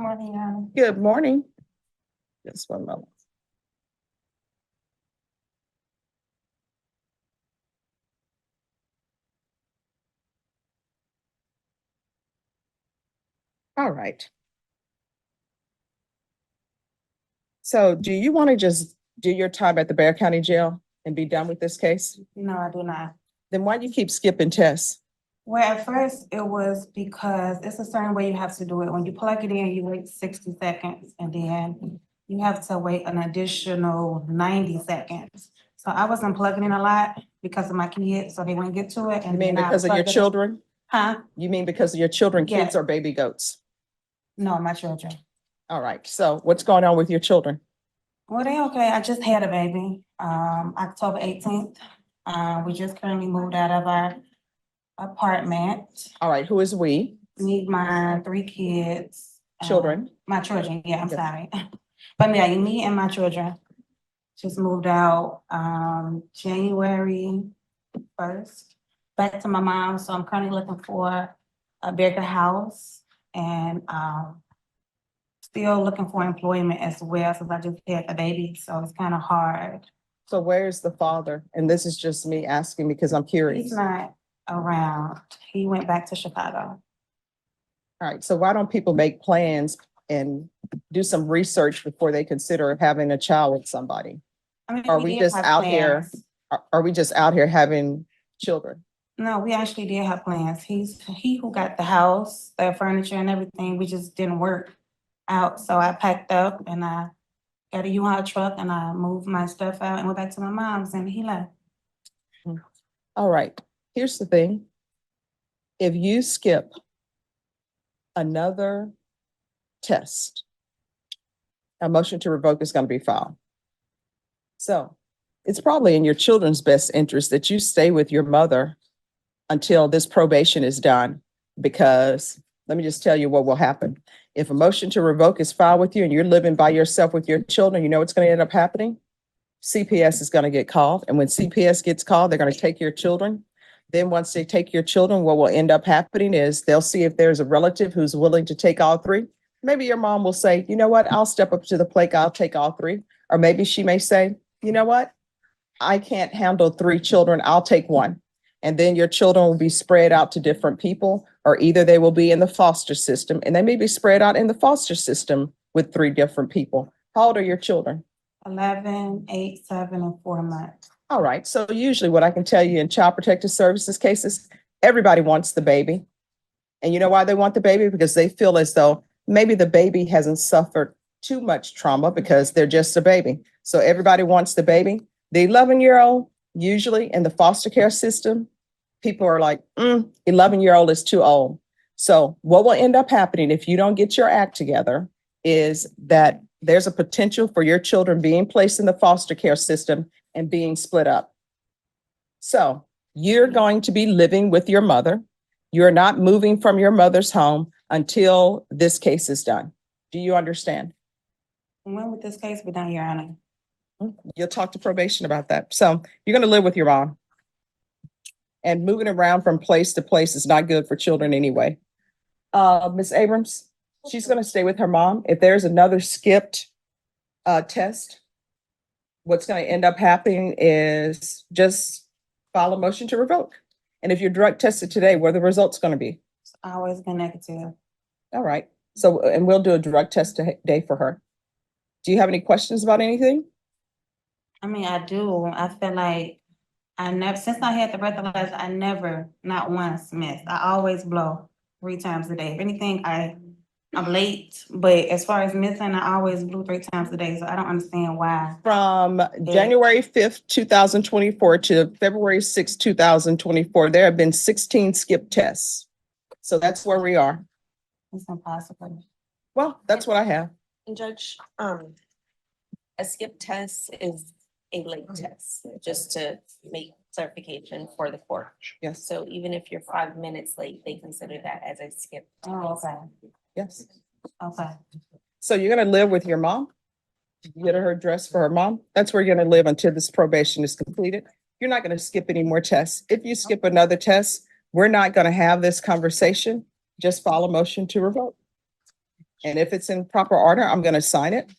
Morning, Yana. Good morning. Just one moment. All right. So do you want to just do your time at the Bear County Jail and be done with this case? No, I do not. Then why do you keep skipping tests? Well, at first it was because it's a certain way you have to do it. When you plug it in, you wait 60 seconds and then you have to wait an additional 90 seconds. So I wasn't plugging in a lot because of my kids, so they wouldn't get to it. You And mean then I because of your plugged it- children? Huh? You mean because of your children, kids Yeah. or baby goats? No, my children. All right. So what's going on with your children? Well, they okay. I just had a baby, October 18th. We just currently moved out of our apartment. All right. Who is we? Me, my 3 kids. Children. My children, yeah, I'm Yes. sorry. But yeah, me and my children just moved out, January 1st, back to my mom. So I'm currently looking for a bigger house and, still looking for employment as well, since I just had a baby, so it's kind of hard. So where's the father? And this is just me asking because I'm curious. He's not around. He went back to Chicago. All right. So why don't people make plans and do some research before they consider having a child with somebody? I mean, Are we did just have out here? plans. Are we just out here having children? No, we actually did have plans. He who got the house, the furniture and everything, we just didn't work out. So I packed up and I got a U-Haul truck and I moved my stuff out and went back to my mom's and he left. All right, here's the thing. If you skip another test, a motion to revoke is going to be filed. So it's probably in your children's best interest that you stay with your mother until this probation is done, because let me just tell you what will happen. If a motion to revoke is filed with you and you're living by yourself with your children, you know what's going to end up happening? CPS is going to get called. And when CPS gets called, they're going to take your children. Then once they take your children, what will end up happening is they'll see if there's a relative who's willing to take all 3. Maybe your mom will say, you know what, I'll step up to the plate. I'll take all 3. Or maybe she may say, you know what, I can't handle 3 children. I'll take 1. And then your children will be spread out to different people, or either they will be in the foster system and they may be spread out in the foster system with 3 different people. How old are your children? 11, 8, 7, and 4 months. All right. So usually what I can tell you in Child Protective Services cases, everybody wants the baby. And you know why they want the baby? Because they feel as though maybe the baby hasn't suffered too much trauma because they're just a baby. So everybody wants the baby. The 11-year-old, usually in the foster care system, people are like, 11-year-old is too old. So what will end up happening if you don't get your act together is that there's a potential for your children being placed in the foster care system and being split up. So you're going to be living with your mother. You're not moving from your mother's home until this case is done. Do you understand? When would this case be done, Your Honor? You'll talk to probation about that. So you're going to live with your mom. And moving around from place to place is not good for children anyway. Ms. Abrams, she's going to stay with her mom. If there's another skipped test, what's going to end up happening is just file a motion to revoke. And if you're drug tested today, what are the results going to be? It's always been negative. All right. So, and we'll do a drug test today for her. Do you have any questions about anything? I mean, I do. I feel like since I had the breathalyzer, I never, not once missed. I always blow 3 times a day. If anything, I'm late, but as far as missing, I always blew 3 times a day. So I don't understand why. From January 5th, 2024 to February 6th, 2024, there have been 16 skip tests. So that's where we are. It's impossible. Well, that's what I have. And Judge, a skip test is a late test, just to make clarification for the court. Yes, So even if you're 5 minutes late, they consider that as a skip. Oh, okay, yes. okay. So you're going to live with your mom? Get her address for her mom? That's where you're going to live until this probation is completed. You're not going to skip any more tests. If you skip another test, we're not going to have this conversation. Just file a motion to revoke. And if it's in proper order, I'm going to sign it.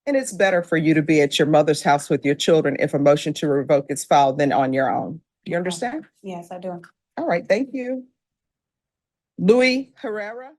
And it's better for you to be at your mother's house with your children if a motion to revoke is filed than on your own. Do you understand? Yes, I do. All right, thank you. Louis Herrera.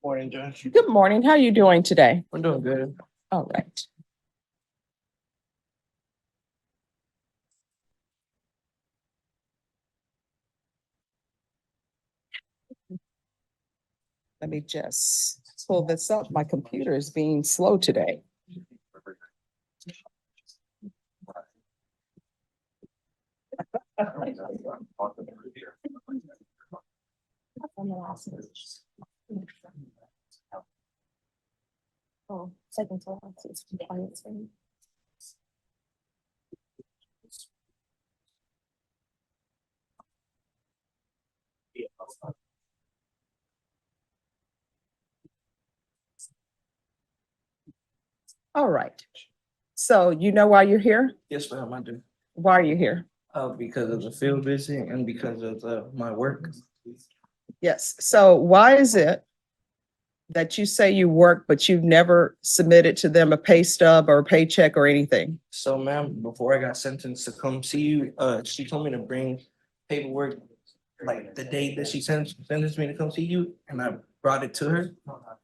Morning, Josh. Good morning. How are you doing today? We're doing good. All right. Let me just pull this up. My computer is being slow today. Oh, second to last is compliance. All right. So you know why you're here? Yes, ma'am, I do. Why are you here? Because of the field visit and because of my work. Yes. So why is it that you say you work, but you've never submitted to them a pay stub or a paycheck or anything? So, ma'am, before I got sentenced to come see you, she told me to bring paperwork like the date that she sentenced me to come see you, and I brought it to her,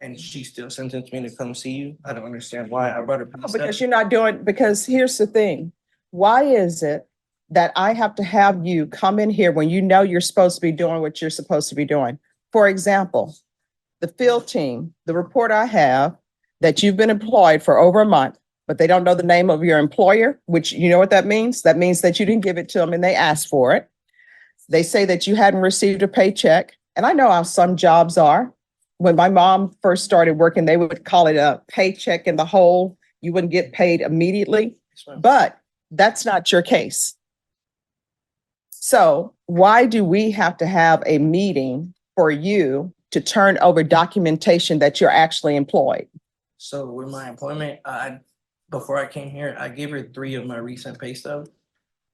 and she still sentenced me to come see you. I don't understand why I brought her. Because you're not doing, because here's the thing. Why is it that I have to have you come in here when you know you're supposed to be doing what you're supposed to be doing? For example, the field team, the report I have that you've been employed for over a month, but they don't know the name of your employer, which you know what that means? That means that you didn't give it to them and they asked for it. They say that you hadn't received a paycheck. And I know how some jobs are. When my mom first started working, they would call it a paycheck in the hole. You wouldn't get paid immediately, but that's not your case. So why do we have to have a meeting for you to turn over documentation that you're actually employed? So with my employment, before I came here, I gave her 3 of my recent pay stubs.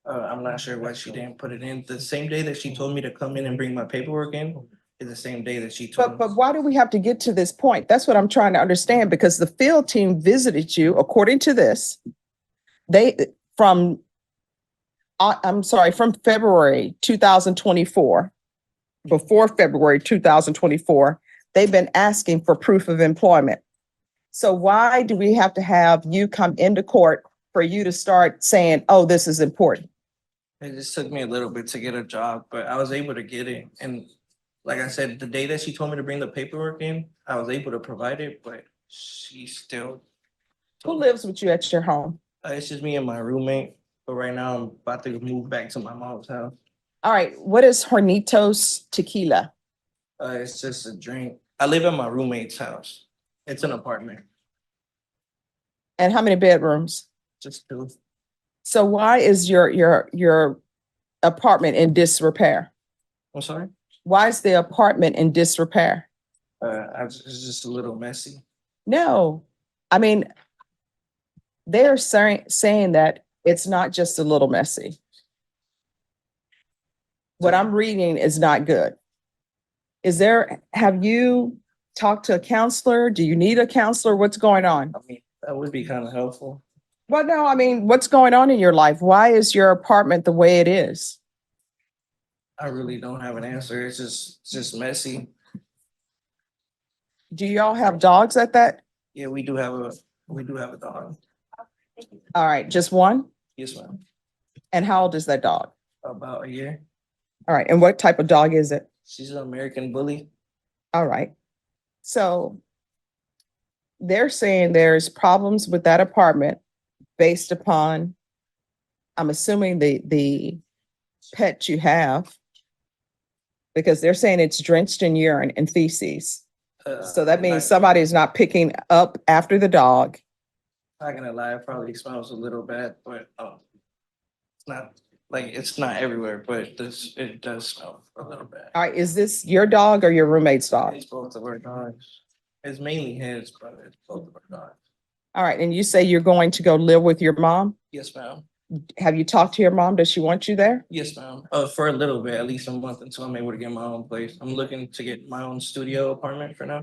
I'm not sure why she didn't put it in. The same day that she told me to come in and bring my paperwork in is the same day that she told me. But why do we have to get to this point? That's what I'm trying to understand, because the field team visited you, according to this, from February 2024, before February 2024, they've been asking for proof of employment. So why do we have to have you come into court for you to start saying, oh, this is important? It just took me a little bit to get a job, but I was able to get it. And like I said, the day that she told me to bring the paperwork in, I was able to provide it, but she still. Who lives with you at your home? It's just me and my roommate, but right now I'm about to move back to my mom's house. All right, what is Hornitos Tequila? It's just a drink. I live at my roommate's house. It's an apartment, And how many bedrooms? just 2. So why is your apartment in disrepair? I'm sorry. Why is the apartment in disrepair? It's just a little messy. No, I mean, they're saying that it's not just a little messy. What I'm reading is not good. Have you talked to a counselor? Do you need a counselor? What's going on? I mean, that would be kind of helpful. Well, no, I mean, what's going on in your life? Why is your apartment the way it is? I really don't have an answer. It's just messy. Do y'all have dogs at that? Yeah, we do have a dog. All right, just one? Yes, ma'am. And how old is that dog? About a year. All right, and what type of dog is it? She's an American bully. All right. So they're saying there's problems with that apartment based upon, I'm assuming the pet you have, because they're saying it's drenched in urine and feces. So that means somebody is not picking up after the dog. Not gonna lie, it probably smells a little bad, but it's not everywhere, but it does smell a little bad. All right, is this your dog or your roommate's dog? It's both of our dogs. It's mainly his, but it's both of our dogs. All right, and you say you're going to go live with your mom? Yes, ma'am. Have you talked to your mom? Does she want you there? Yes, ma'am. For a little bit, at least a month until I'm able to get my own place. I'm looking to get my own studio apartment for now.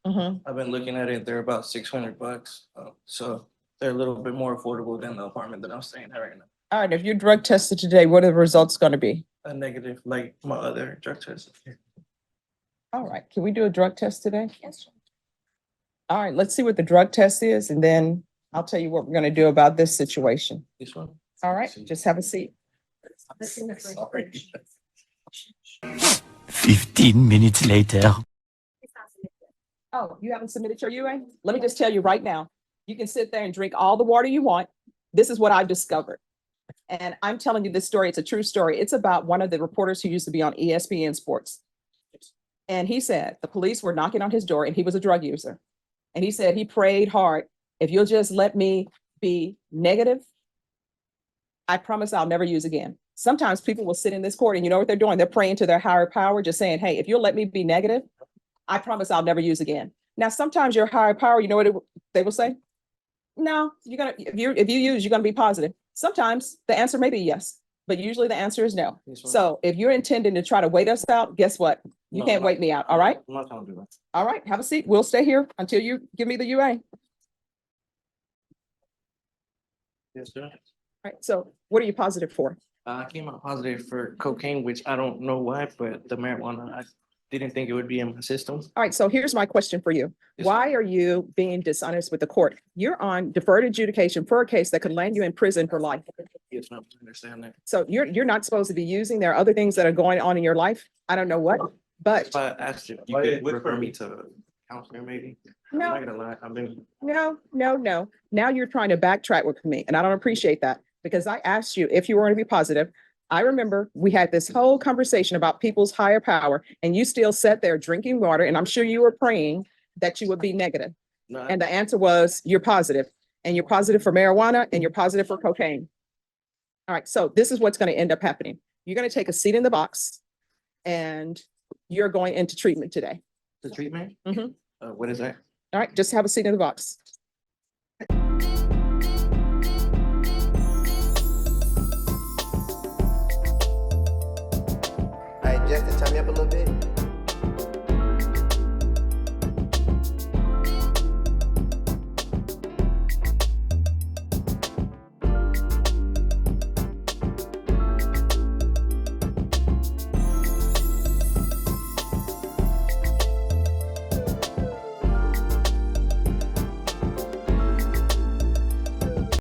Mhm. I've been looking at it. They're about $600. So they're a little bit more affordable than the apartment that I'm staying at right now. All right, if you're drug tested today, what are the results going to be? A negative, like my other drug test. All right, can we do a drug test today? Yes. All right, let's see what the drug test is, and then I'll tell you what we're going to do about this situation. This one. All right, just have a seat. 15 minutes later. Oh, you haven't submitted your UA? Let me just tell you right now, you can sit there and drink all the water you want. This is what I've discovered. And I'm telling you this story. It's a true story. It's about one of the reporters who used to be on ESPN Sports. And he said the police were knocking on his door and he was a drug user. And he said he prayed hard. If you'll just let me be negative, I promise I'll never use again. Sometimes people will sit in this court and you know what they're doing? They're praying to their higher power, just saying, hey, if you'll let me be negative, I promise I'll never use again. Now, sometimes your higher power, you know what they will say? No, if you use, you're gonna be positive. Sometimes the answer may be yes, but usually the answer is no. Yes, ma'am. So if you're intending to try to wait us out, guess what? You No, can't I'm wait not- me out, all right? I'm not gonna do that. All right, have a seat. We'll stay here until you give me the UA. All Yes, sir. right, so what are you positive for? I came out positive for cocaine, which I don't know why, but the marijuana, I didn't think it would be in my system. All right, so here's my question for you. Yes, Why are you being dishonest with the court? You're on deferred adjudication for a case that could land you in prison for life. Yes, ma'am, I understand that. So you're not supposed to be using. There are other things that are going on in your life. I don't know what, but If I asked if you could refer me to a counselor, maybe. I'm No. not gonna lie, I've been, no. Now you're trying to backtrack with me, and I don't appreciate that because I asked you if you were going to be positive. I remember we had this whole conversation about people's higher power, and you still sat there drinking water, and I'm sure you were praying that you would be negative. no, And the answer was you're positive, and you're positive for marijuana, and you're positive for cocaine. All right, so this is what's going to end up happening. You're going to take a seat in the box, and you're going into treatment today. the treatment, Mhm. what is that? All right, just have a seat in the box.